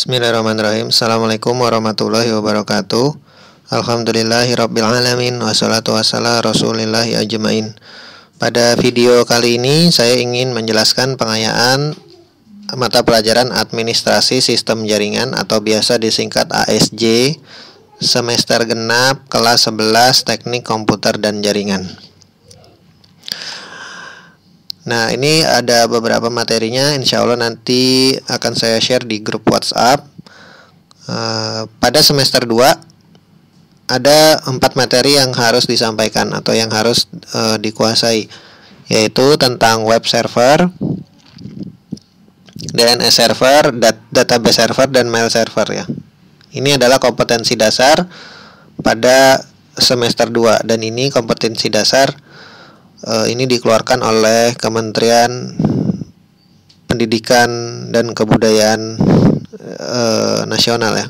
Bismillahirrahmanirrahim. Assalamualaikum warahmatullahi wabarakatuh. Alhamdulillahirrabbilalamin. Wassalatu wassalamu rasulillahi ajmain. Pada video kali ini saya ingin menjelaskan pengayaan mata pelajaran Administrasi Sistem Jaringan atau biasa disingkat ASJ semester genap kelas 11 Teknik Komputer dan Jaringan. Nah, ini ada beberapa materinya, insya Allah nanti akan saya share di grup WhatsApp. Pada semester 2 ada 4 materi yang harus disampaikan atau yang harus dikuasai, yaitu tentang web server, DNS server, database server, dan mail server ya. Ini adalah kompetensi dasar pada semester 2 dan ini kompetensi dasar ini dikeluarkan oleh Kementerian Pendidikan dan Kebudayaan Nasional ya.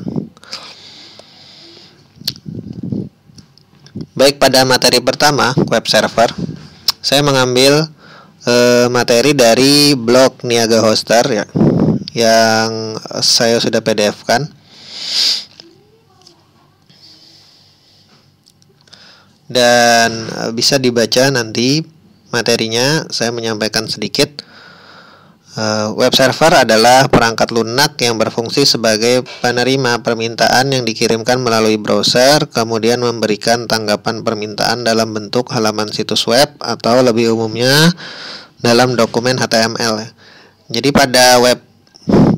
Baik, pada materi pertama web server, saya mengambil materi dari blog Niaga Hoster ya, yang saya sudah PDF-kan. Dan bisa dibaca nanti materinya. Saya menyampaikan sedikit. Web server adalah perangkat lunak yang berfungsi sebagai penerima permintaan yang dikirimkan melalui browser, kemudian memberikan tanggapan permintaan dalam bentuk halaman situs web atau lebih umumnya dalam dokumen HTML. Jadi pada web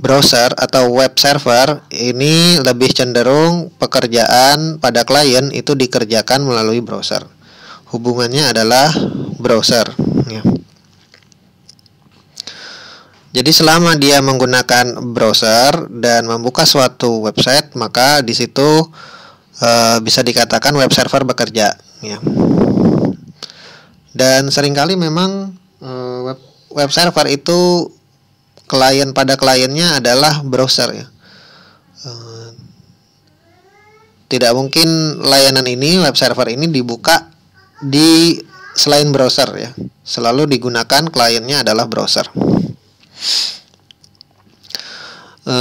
browser atau web server ini lebih cenderung pekerjaan pada klien itu dikerjakan melalui browser. Hubungannya adalah browser ya. Jadi selama dia menggunakan browser dan membuka suatu website, maka di situ bisa dikatakan web server bekerja ya. Dan seringkali memang web server itu pada kliennya adalah browser ya. Tidak mungkin layanan ini, web server ini dibuka di selain browser ya. Selalu digunakan kliennya adalah browser.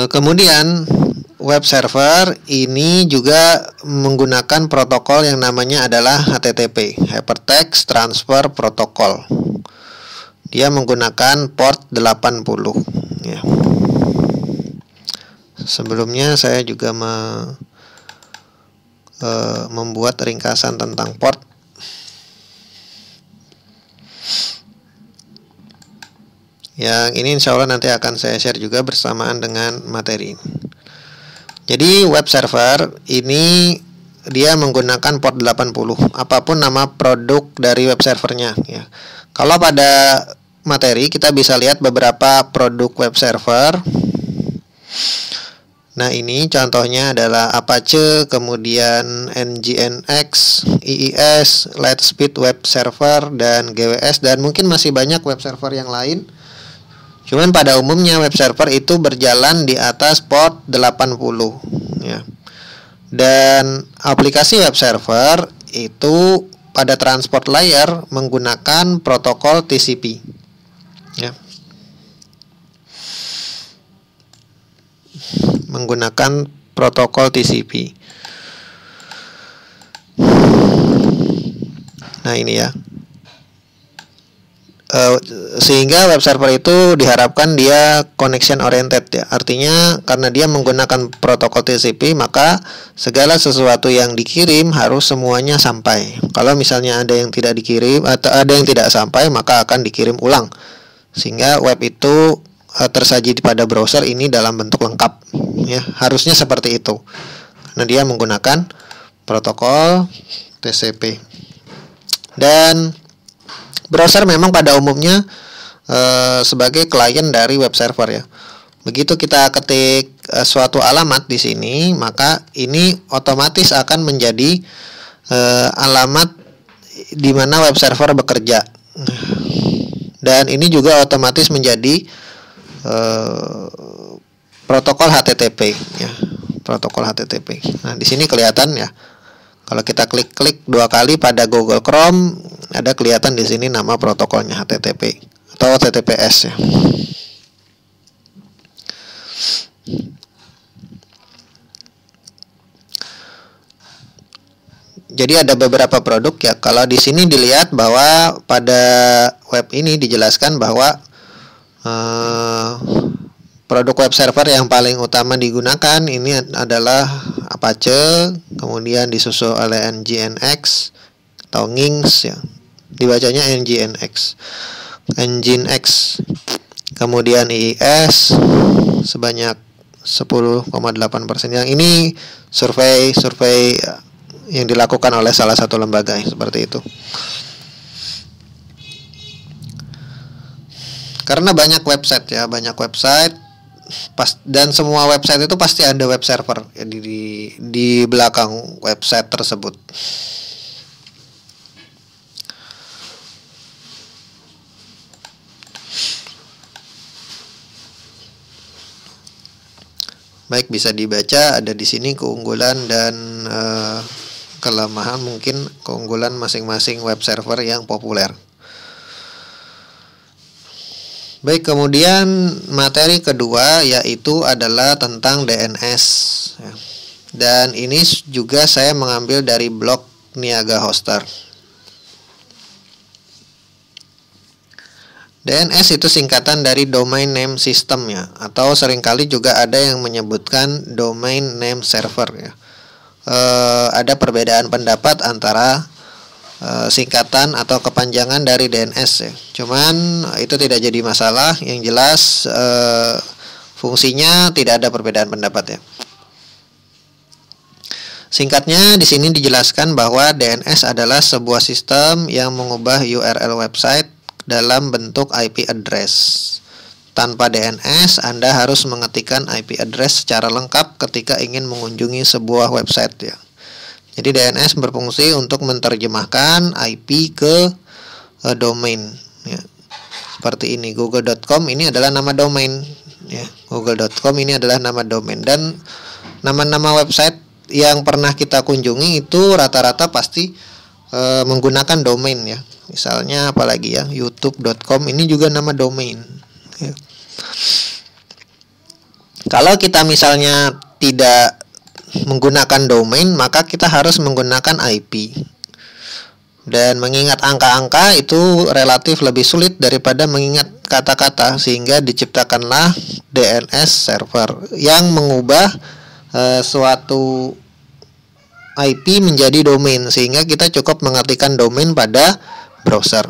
Kemudian web server ini juga menggunakan protokol yang namanya adalah HTTP, Hypertext Transfer Protocol. Dia menggunakan port 80 ya. Sebelumnya saya juga membuat ringkasan tentang port. Yang ini insya Allah nanti akan saya share juga bersamaan dengan materi ini. Jadi web server ini dia menggunakan port 80 apapun nama produk dari web servernya ya. Kalau pada materi kita bisa lihat beberapa produk web server. Nah, ini contohnya adalah Apache, kemudian Nginx, IIS, Lightspeed web server, dan GWS, dan mungkin masih banyak web server yang lain. Cuman pada umumnya web server itu berjalan di atas port 80 ya. Dan aplikasi web server itu pada transport layer menggunakan protokol TCP ya. Menggunakan protokol TCP. Nah, ini ya. Sehingga web server itu diharapkan dia connection oriented ya. Artinya karena dia menggunakan protokol TCP, maka segala sesuatu yang dikirim harus semuanya sampai. Kalau misalnya ada yang tidak dikirim atau ada yang tidak sampai, maka akan dikirim ulang. Sehingga web itu tersaji pada browser ini dalam bentuk lengkap ya. Harusnya seperti itu. Karena dia menggunakan protokol TCP. Dan browser memang pada umumnya sebagai klien dari web server ya. Begitu kita ketik suatu alamat di sini, maka ini otomatis akan menjadi alamat di mana web server bekerja. Dan ini juga otomatis menjadi protokol HTTP ya. Protokol HTTP. Nah, di sini kelihatan ya. Kalau kita klik-klik 2 kali pada Google Chrome, ada kelihatan di sini nama protokolnya HTTP atau TTPS ya. Jadi ada beberapa produk ya. Kalau di sini dilihat bahwa pada web ini dijelaskan bahwa produk web server yang paling utama digunakan ini adalah Apache, kemudian disusul oleh Nginx atau Nginx ya. Dibacanya Nginx. Nginx. Kemudian IIS sebanyak 10,8%. Yang ini survei yang dilakukan oleh salah satu lembaga seperti itu. Karena banyak website ya, dan semua website itu pasti ada web server ya, di belakang website tersebut. Baik, bisa dibaca ada di sini keunggulan dan kelemahan, mungkin keunggulan masing-masing web server yang populer. Baik, kemudian materi kedua yaitu adalah tentang DNS ya. Dan ini juga saya mengambil dari blog Niaga Hoster. DNS itu singkatan dari Domain Name System ya, atau seringkali juga ada yang menyebutkan Domain Name Server ya. Ada perbedaan pendapat antara singkatan atau kepanjangan dari DNS ya. Cuman itu tidak jadi masalah, yang jelas fungsinya tidak ada perbedaan pendapat ya. Singkatnya di sini dijelaskan bahwa DNS adalah sebuah sistem yang mengubah URL website dalam bentuk IP address. Tanpa DNS, Anda harus mengetikkan IP address secara lengkap ketika ingin mengunjungi sebuah website ya. Jadi DNS berfungsi untuk menerjemahkan IP ke domain ya. Seperti ini, google.com ini adalah nama domain ya. Google.com ini adalah nama domain, dan nama-nama website yang pernah kita kunjungi itu rata-rata pasti menggunakan domain ya. Misalnya apalagi ya, youtube.com ini juga nama domain ya. Kalau kita misalnya tidak menggunakan domain, maka kita harus menggunakan IP. Dan mengingat angka-angka itu relatif lebih sulit daripada mengingat kata-kata, sehingga diciptakanlah DNS server yang mengubah suatu IP menjadi domain, sehingga kita cukup mengetikkan domain pada browser.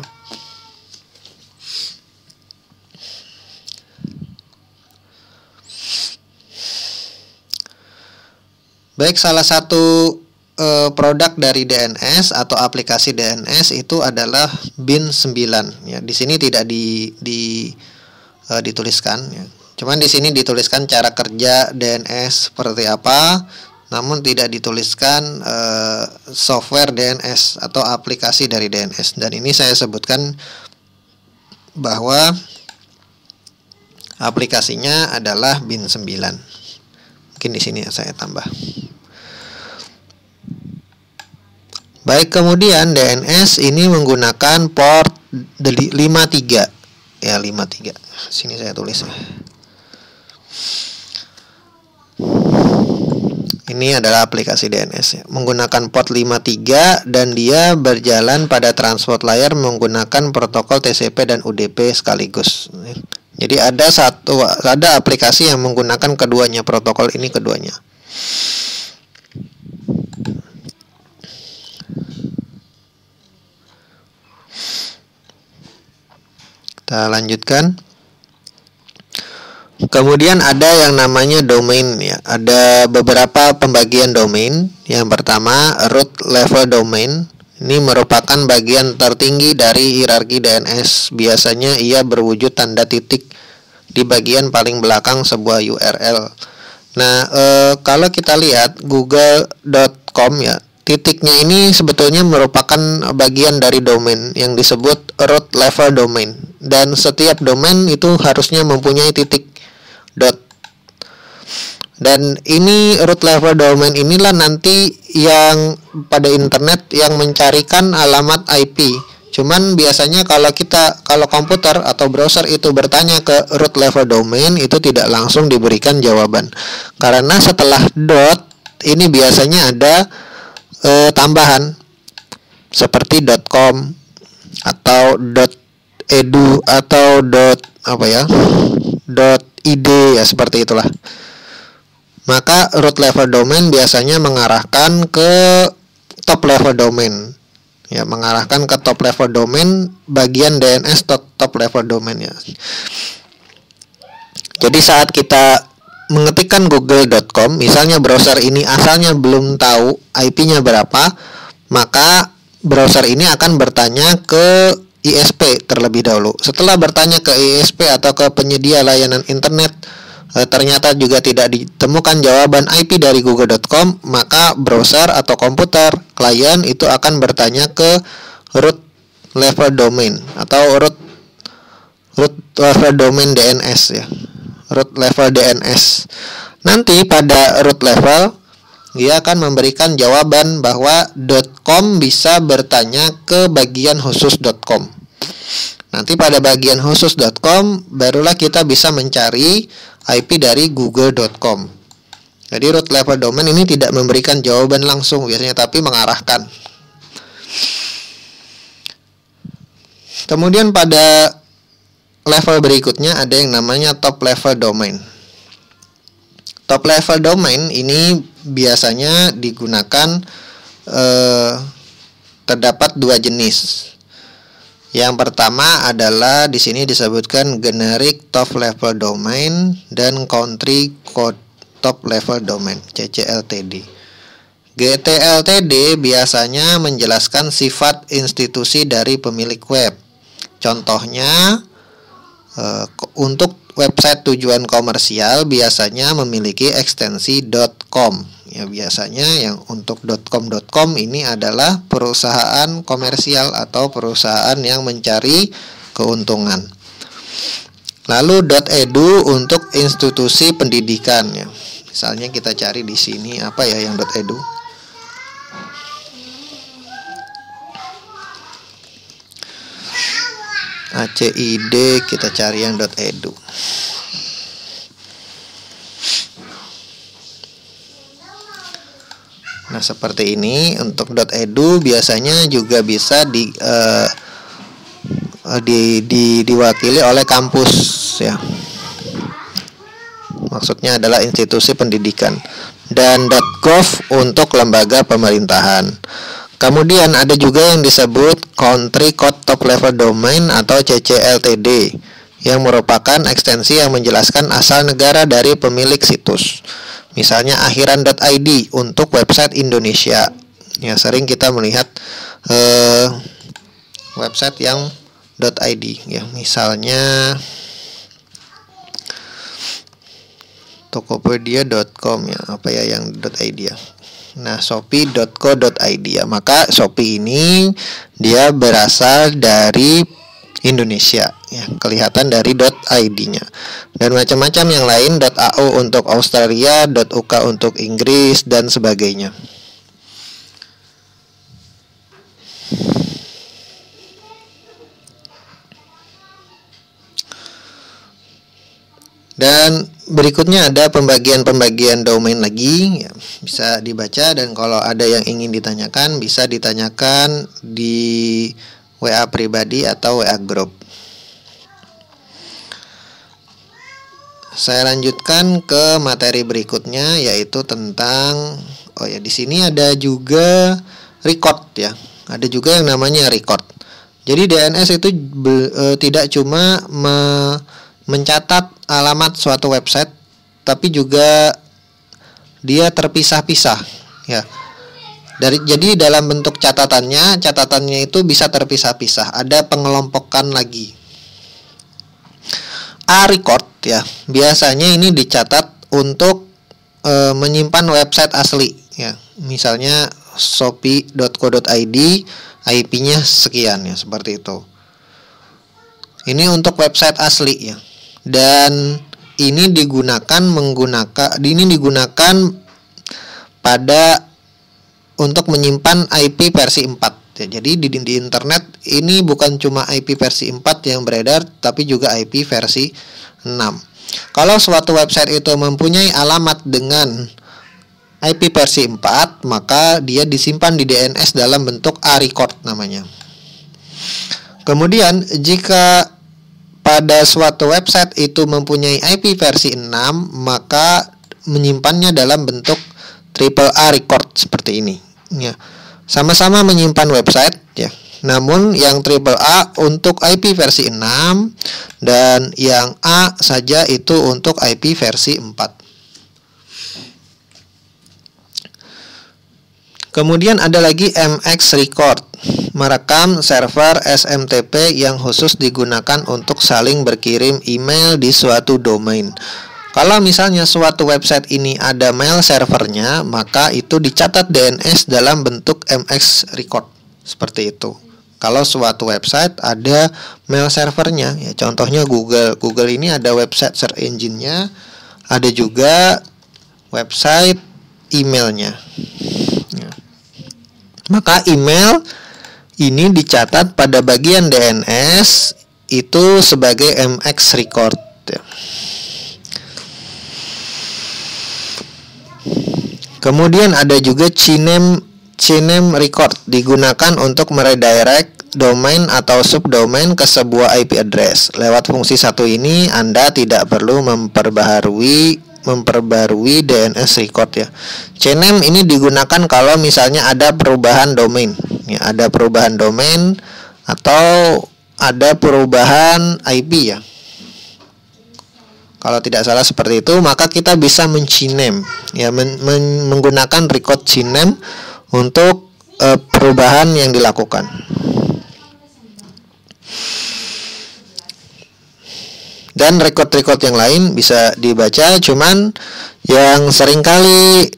Baik, salah satu produk dari DNS atau aplikasi DNS itu adalah bin9 ya. Di sini tidak dituliskan ya. Cuman di sini dituliskan cara kerja DNS seperti apa, namun tidak dituliskan software DNS atau aplikasi dari DNS. Dan ini saya sebutkan bahwa aplikasinya adalah bin9. Mungkin di sini saya tambah. Baik, kemudian DNS ini menggunakan port 53 ya, 53. Sini saya tulis ya. Ini adalah aplikasi DNS ya, menggunakan port 53 dan dia berjalan pada transport layer menggunakan protokol TCP dan UDP sekaligus. Jadi ada aplikasi yang menggunakan keduanya, protokol ini keduanya. Kita lanjutkan. Kemudian ada yang namanya domain ya. Ada beberapa pembagian domain. Yang pertama, root level domain. Ini merupakan bagian tertinggi dari hierarki DNS. Biasanya ia berwujud tanda titik di bagian paling belakang sebuah URL. Nah, kalau kita lihat google.com ya, titiknya ini sebetulnya merupakan bagian dari domain yang disebut root level domain. Dan setiap domain itu harusnya mempunyai titik dot. Dan ini root level domain inilah nanti yang pada internet yang mencarikan alamat IP. Cuman biasanya kalau komputer atau browser itu bertanya ke root level domain, itu tidak langsung diberikan jawaban. Karena setelah dot ini biasanya ada tambahan seperti .com atau .edu atau .id ya, seperti itulah. Maka root level domain biasanya mengarahkan ke top level domain. Ya, mengarahkan ke top level domain bagian DNS top level domain ya. Jadi saat kita mengetikkan google.com, misalnya browser ini asalnya belum tahu IP-nya berapa, maka browser ini akan bertanya ke ISP terlebih dahulu. Setelah bertanya ke ISP atau ke penyedia layanan internet, ternyata juga tidak ditemukan jawaban IP dari google.com, maka browser atau komputer klien itu akan bertanya ke root level domain atau root level domain DNS ya. Root level DNS. Nanti pada root level dia akan memberikan jawaban bahwa .com bisa bertanya ke bagian khusus .com. Nanti pada bagian khusus .com barulah kita bisa mencari IP dari google.com. Jadi root level domain ini tidak memberikan jawaban langsung biasanya, tapi mengarahkan. Kemudian pada level berikutnya ada yang namanya top level domain. Top level domain ini biasanya digunakan terdapat dua jenis. Yang pertama adalah di sini disebutkan generic top level domain dan country code top level domain (CCLTD). GTLTD biasanya menjelaskan sifat institusi dari pemilik web. Contohnya untuk website tujuan komersial biasanya memiliki ekstensi .com. Ya, biasanya yang untuk .com ini adalah perusahaan komersial atau perusahaan yang mencari keuntungan. Lalu .edu untuk institusi pendidikan ya. Misalnya kita cari di sini apa ya yang .edu. ACID, kita cari yang .edu. Nah, seperti ini untuk .edu biasanya juga bisa diwakili oleh kampus ya. Maksudnya adalah institusi pendidikan. Dan .gov untuk lembaga pemerintahan. Kemudian ada juga yang disebut Country Code Top Level Domain atau CCLTD yang merupakan ekstensi yang menjelaskan asal negara dari pemilik situs. Misalnya akhiran.id untuk website Indonesia. Ya, sering kita melihat website yang .id ya, misalnya tokopedia.com ya, apa ya yang .id ya. Nah, shopee.co.id ya. Maka Shopee ini dia berasal dari Indonesia ya, kelihatan dari .id-nya. Dan macam-macam yang lain, .au untuk Australia, .uk untuk Inggris dan sebagainya. Dan berikutnya ada pembagian domain lagi ya, bisa dibaca, dan kalau ada yang ingin ditanyakan bisa ditanyakan di WA pribadi atau WA group. Saya lanjutkan ke materi berikutnya, yaitu tentang di sini ada juga record ya. Ada juga yang namanya record. Jadi DNS itu tidak cuma mencatat alamat suatu website, tapi juga dia terpisah-pisah ya. Jadi dalam bentuk catatannya itu bisa terpisah-pisah. Ada pengelompokan lagi. A record ya, biasanya ini dicatat untuk menyimpan website asli ya. Misalnya shopee.co.id, IP-nya sekian ya, seperti itu. Ini untuk website asli ya. Dan ini digunakan pada untuk menyimpan IP versi 4 ya. Jadi di internet ini bukan cuma IP versi 4 yang beredar, tapi juga IP versi 6. Kalau suatu website itu mempunyai alamat dengan IP versi 4, maka dia disimpan di DNS dalam bentuk A-record namanya. Kemudian jika pada suatu website itu mempunyai IP versi 6, maka menyimpannya dalam bentuk triple A record seperti ini ya. Sama-sama menyimpan website ya. Namun yang triple A untuk IP versi 6 dan yang A saja itu untuk IP versi 4. Kemudian ada lagi MX Record, merekam server SMTP yang khusus digunakan untuk saling berkirim email di suatu domain. Kalau misalnya suatu website ini ada mail servernya, maka itu dicatat DNS dalam bentuk MX Record. Seperti itu. Kalau suatu website ada mail servernya, ya contohnya Google. Google ini ada website search engine-nya, ada juga website emailnya. Maka email ini dicatat pada bagian DNS itu sebagai MX record ya. Kemudian ada juga CNAME record, digunakan untuk meredirect domain atau subdomain ke sebuah IP address. Lewat fungsi satu ini Anda tidak perlu memperbaharui DNS record ya. CNAME ini digunakan kalau misalnya ada perubahan domain ya, ada perubahan domain atau ada perubahan IP ya. Kalau tidak salah seperti itu, maka kita bisa men-CNAME ya, menggunakan record CNAME untuk perubahan yang dilakukan. Dan record-record yang lain bisa dibaca, cuman yang seringkali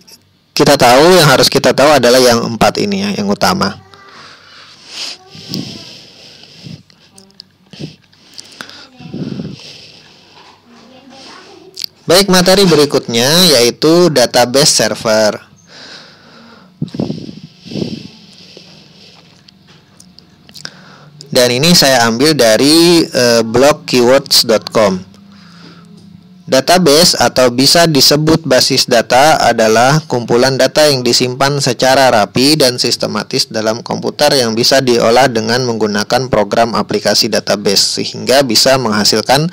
kita tahu, yang harus kita tahu adalah yang 4 ini ya, yang utama. Baik, materi berikutnya yaitu database server. Dan ini saya ambil dari blog keywords.com. Database atau bisa disebut basis data adalah kumpulan data yang disimpan secara rapi dan sistematis dalam komputer yang bisa diolah dengan menggunakan program aplikasi database sehingga bisa menghasilkan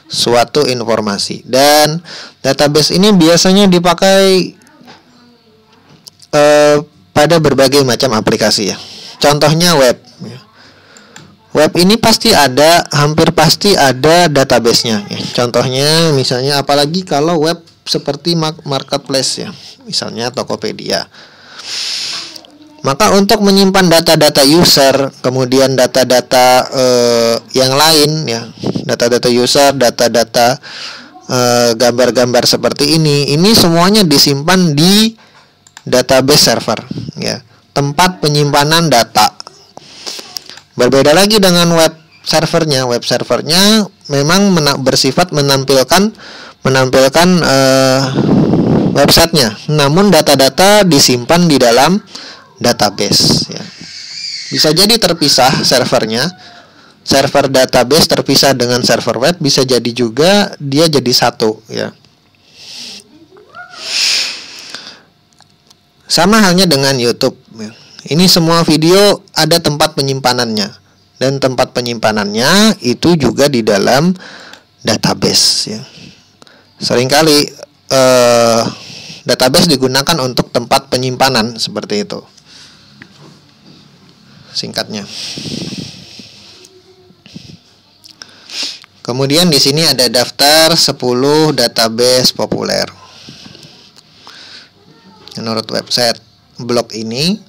suatu informasi. Dan database ini biasanya dipakai pada berbagai macam aplikasi ya. Contohnya web. Web ini pasti ada, hampir pasti ada database-nya ya. Contohnya misalnya apalagi kalau web seperti marketplace ya, misalnya Tokopedia. Maka untuk menyimpan data-data user, kemudian data-data yang lain ya, data-data user, data-data gambar-gambar seperti ini semuanya disimpan di database server ya, tempat penyimpanan data. Berbeda lagi dengan web servernya. Web servernya memang bersifat menampilkan websitenya, namun data-data disimpan di dalam database ya. Bisa jadi terpisah servernya. Server database terpisah dengan server web, bisa jadi juga dia jadi satu ya. Sama halnya dengan YouTube ya. Ini semua video ada tempat penyimpanannya, dan tempat penyimpanannya itu juga di dalam database ya. Seringkali database digunakan untuk tempat penyimpanan seperti itu. Singkatnya. Kemudian di sini ada daftar 10 database populer. Menurut website blog ini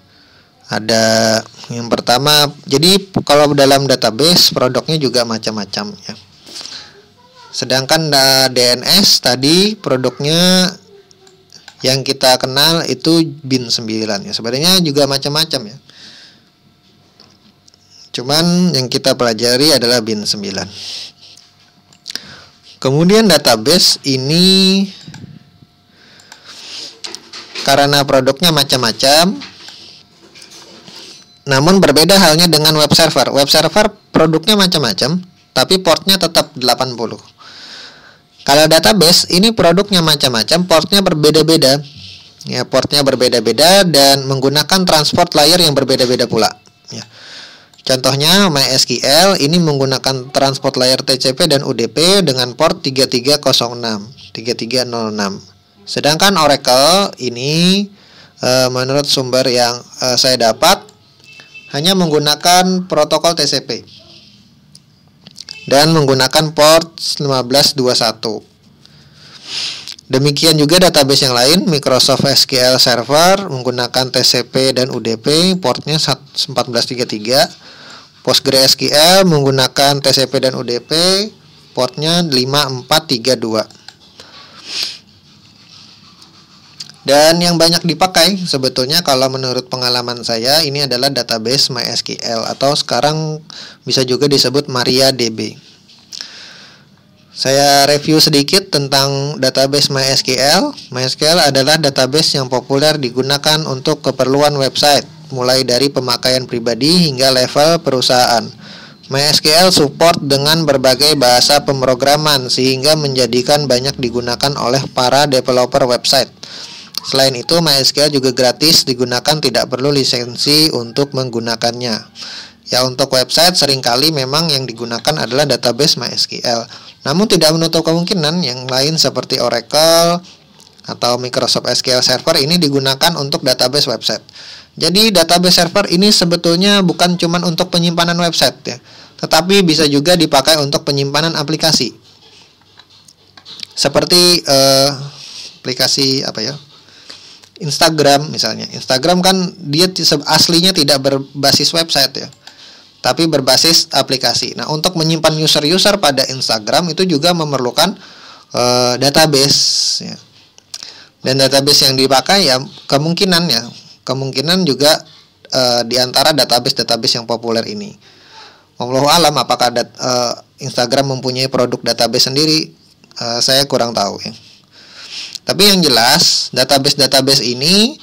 ada yang pertama, jadi kalau dalam database produknya juga macam-macam ya. Sedangkan DNS tadi produknya yang kita kenal itu bin9 ya. Sebenarnya juga macam-macam ya. Cuman yang kita pelajari adalah bin9. Kemudian database ini karena produknya macam-macam, namun berbeda halnya dengan web server. Web server produknya macam-macam, tapi portnya tetap 80. Kalau database ini produknya macam-macam, portnya berbeda-beda. Ya, portnya berbeda-beda dan menggunakan transport layer yang berbeda-beda pula. Ya. Contohnya MySQL ini menggunakan transport layer TCP dan UDP dengan port 3306. Sedangkan Oracle ini menurut sumber yang saya dapat hanya menggunakan protokol TCP dan menggunakan port 1521. Demikian juga database yang lain, Microsoft SQL Server menggunakan TCP dan UDP, portnya 1433. PostgreSQL menggunakan TCP dan UDP, portnya 5432. Dan yang banyak dipakai sebetulnya kalau menurut pengalaman saya ini adalah database MySQL atau sekarang bisa juga disebut MariaDB. Saya review sedikit tentang database MySQL. MySQL adalah database yang populer digunakan untuk keperluan website, mulai dari pemakaian pribadi hingga level perusahaan. MySQL support dengan berbagai bahasa pemrograman sehingga menjadikan banyak digunakan oleh para developer website. Selain itu, MySQL juga gratis digunakan, tidak perlu lisensi untuk menggunakannya. Ya, untuk website seringkali memang yang digunakan adalah database MySQL. Namun tidak menutup kemungkinan yang lain seperti Oracle atau Microsoft SQL Server ini digunakan untuk database website. Jadi database server ini sebetulnya bukan cuma untuk penyimpanan website ya, tetapi bisa juga dipakai untuk penyimpanan aplikasi. Seperti aplikasi apa ya? Instagram misalnya. Instagram kan dia aslinya tidak berbasis website ya, tapi berbasis aplikasi. Nah, untuk menyimpan user-user pada Instagram itu juga memerlukan database ya. Dan database yang dipakai ya kemungkinan juga di antara database yang populer ini. Wallahu alam apakah Instagram mempunyai produk database sendiri, saya kurang tahu ya. Tapi yang jelas database ini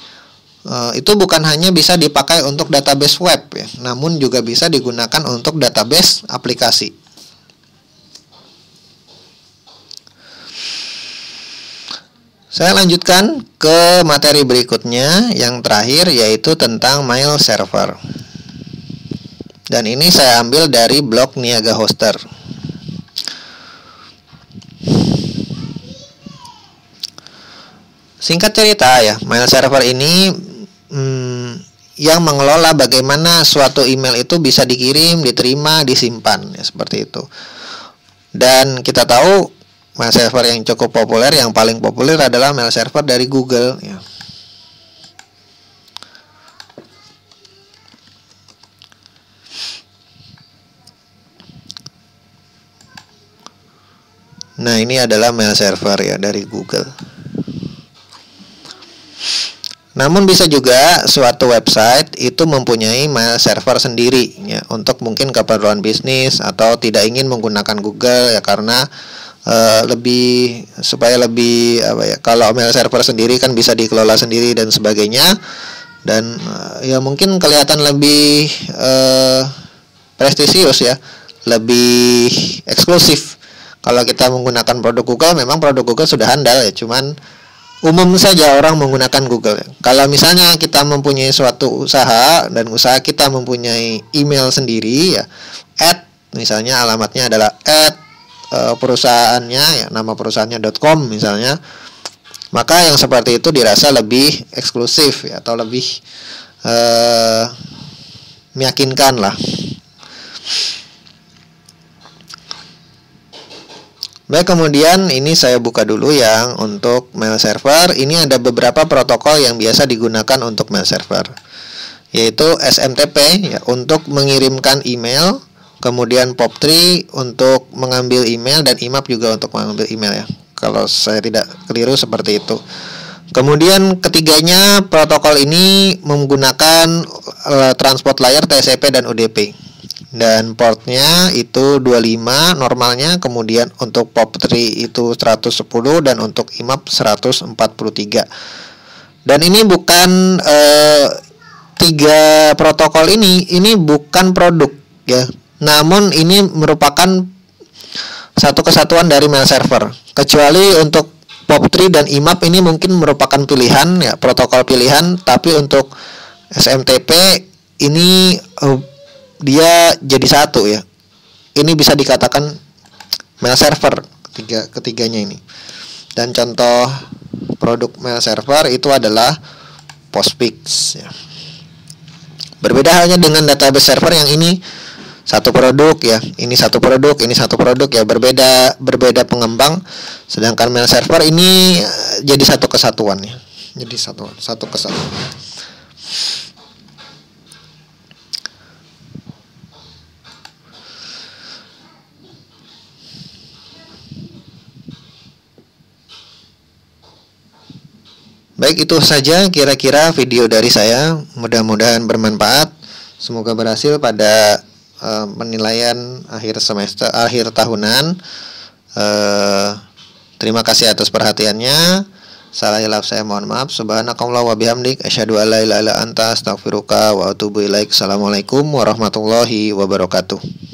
itu bukan hanya bisa dipakai untuk database web ya, namun juga bisa digunakan untuk database aplikasi. Saya lanjutkan ke materi berikutnya yang terakhir, yaitu tentang mail server. Dan ini saya ambil dari blog Niaga Hoster. Singkat cerita ya, mail server ini yang mengelola bagaimana suatu email itu bisa dikirim, diterima, disimpan ya, seperti itu. Dan kita tahu mail server yang cukup populer, yang paling populer adalah mail server dari Google ya. Nah, ini adalah mail server ya dari Google. Namun bisa juga suatu website itu mempunyai mail server sendiri ya, untuk mungkin keperluan bisnis atau tidak ingin menggunakan Google ya, karena supaya lebih kalau mail server sendiri kan bisa dikelola sendiri dan sebagainya, dan ya mungkin kelihatan lebih prestisius ya, lebih eksklusif. Kalau kita menggunakan produk Google, memang produk Google sudah handal ya, cuman umum saja orang menggunakan Google. Kalau misalnya kita mempunyai suatu usaha dan usaha kita mempunyai email sendiri ya, misalnya alamatnya adalah perusahaannya ya, nama perusahaannya.com misalnya, maka yang seperti itu dirasa lebih eksklusif ya, atau lebih meyakinkan lah. Baik, kemudian ini saya buka dulu yang untuk mail server. Ini ada beberapa protokol yang biasa digunakan untuk mail server, yaitu SMTP ya, untuk mengirimkan email, kemudian POP3 untuk mengambil email, dan IMAP juga untuk mengambil email ya, kalau saya tidak keliru seperti itu. Kemudian ketiganya protokol ini menggunakan transport layer TCP dan UDP. Dan portnya itu 25 normalnya, kemudian untuk POP3 itu 110, dan untuk IMAP 143. Dan ini bukan tiga protokol ini bukan produk ya, namun ini merupakan satu kesatuan dari mail server. Kecuali untuk POP3 dan IMAP ini mungkin merupakan pilihan ya, protokol pilihan, tapi untuk SMTP ini dia jadi satu ya. Ini bisa dikatakan mail server ketiganya ini. Dan contoh produk mail server itu adalah Postfix ya. Berbeda halnya dengan database server yang ini satu produk ya, ini satu produk, ini satu produk ya, berbeda pengembang. Sedangkan mail server ini jadi satu kesatuan ya. Jadi satu kesatuan. Baik, itu saja kira-kira video dari saya. Mudah-mudahan bermanfaat. Semoga berhasil pada penilaian akhir semester, akhir tahunan. Terima kasih atas perhatiannya. Salah hilaf saya mohon maaf. Subhanakallah wa bihamdik, asyhadu an la ilaha illa anta, astaghfiruka wa atubu ilaik. Assalamualaikum warahmatullahi wabarakatuh.